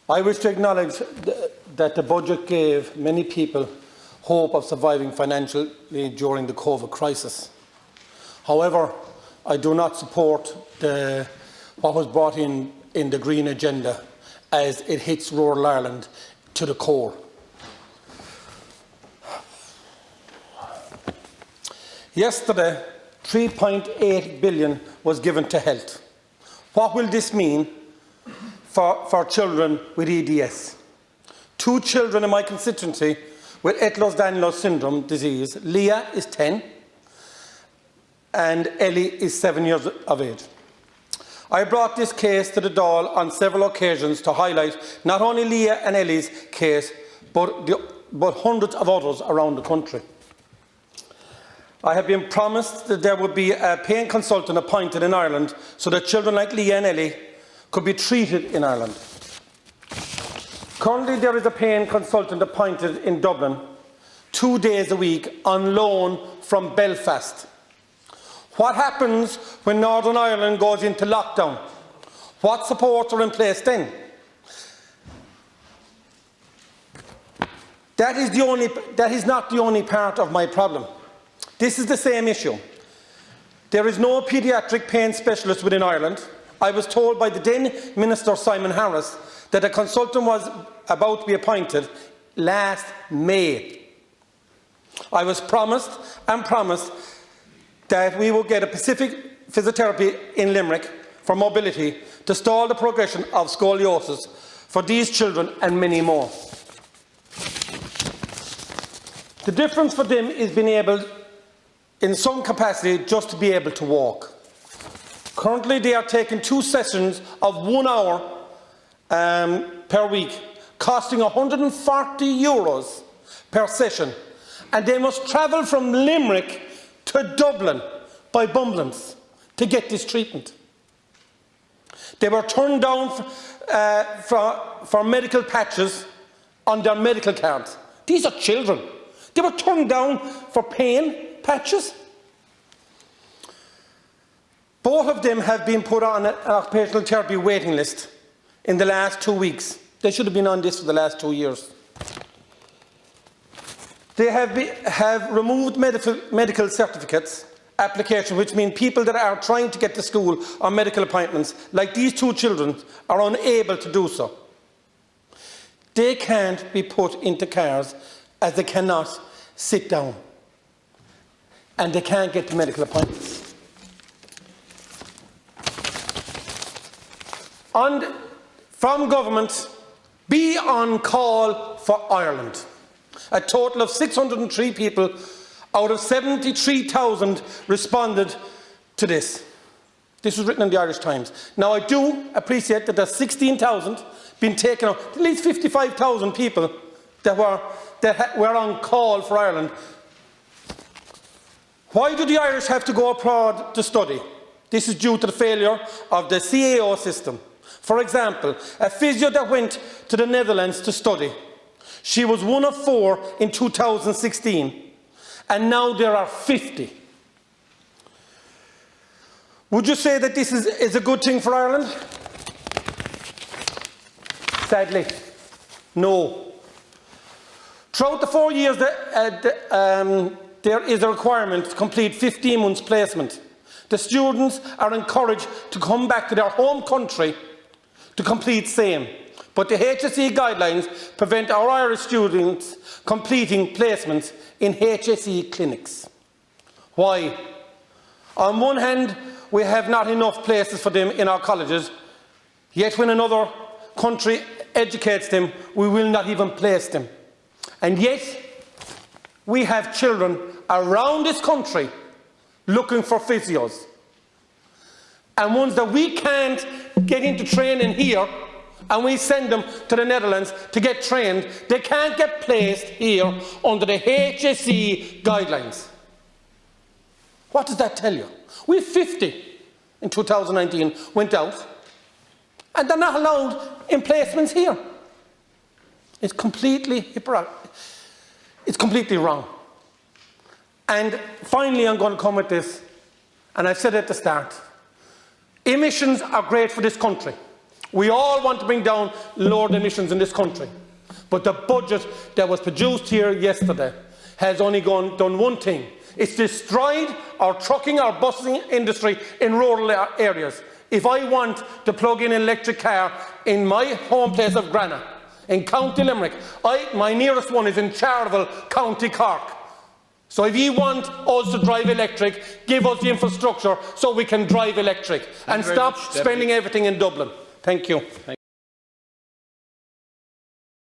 I wish to acknowledge that the budget gave many people hope of surviving financially during the COVID crisis. However, I do not support what was brought in the Green Agenda, as it hits rural Ireland to the core. Yesterday, 3.8 billion was given to health. What will this mean for children with EDS? 2 children in my constituency with Ehlers-Danlos syndrome disease. Leah is 10 and Ellie is 7 years of age. I brought this case to the Dáil on several occasions to highlight not only Leah and Ellie's case, but hundreds of others around the country. I have been promised that there would be a pain consultant appointed in Ireland so that children like Leah and Ellie could be treated in Ireland. Currently, there is a pain consultant appointed in Dublin 2 days a week on loan from Belfast. What happens when Northern Ireland goes into lockdown? What supports are in place then? That is not the only part of my problem. This is the same issue. There is no paediatric pain specialist within Ireland. I was told by the then Minister Simon Harris that a consultant was about to be appointed last May. I was promised that we will get a Pacific physiotherapy in Limerick for mobility to stall the progression of scoliosis for these children and many more. The difference for them is being able, in some capacity, just to be able to walk. Currently, they are taking 2 sessions of 1 hour per week, costing €140 per session, and they must travel from Limerick to Dublin by Bumblins to get this treatment. They were turned down for medical patches on their medical cards. These are children. They were turned down for pain patches. Both of them have been put on an occupational therapy waiting list in the last 2 weeks. They should have been on this for the last 2 years. They have removed medical certificates application, which means people that are trying to get to school on medical appointments, like these 2 children, are unable to do so. They can't be put into cars as they cannot sit down, and they can't get to medical appointments. From government, be on call for Ireland. A total of 603 people out of 73,000 responded to this. This was written in the Irish Times. Now, I do appreciate that there's 16,000 been taken out, at least 55,000 people that were on call for Ireland. Why do the Irish have to go abroad to study? This is due to the failure of the CAO system. For example, a physio that went to the Netherlands to study, she was 1 of 4 in 2016, and now there are 50. Would you say that this is a good thing for Ireland? Sadly, no. Throughout the 4 years, there is a requirement to complete 15 months placement. The students are encouraged to come back to their home country to complete same. But the HSE guidelines prevent our Irish students completing placements in HSE clinics. Why? On one hand, we have not enough places for them in our colleges, yet when another country educates them, we will not even place them. And yet, we have children around this country looking for physios. And ones that we can't get into training here, and we send them to the Netherlands to get trained, they can't get placed here under the HSE guidelines. What does that tell you? We have 50 in 2019 went out, and they're not allowed in placements here. It's completely wrong. And finally, I'm going to come with this, and I said at the start, emissions are great for this country. We all want to bring down lowered emissions in this country. But the budget that was produced here yesterday has only done one thing. It's destroyed our trucking, our busing industry in rural areas. If I want to plug in an electric car in my home place of Grana, in County Limerick, my nearest one is in Charleville, County Cork. So if you want us to drive electric, give us the infrastructure so we can drive electric and stop spending everything in Dublin. Thank you.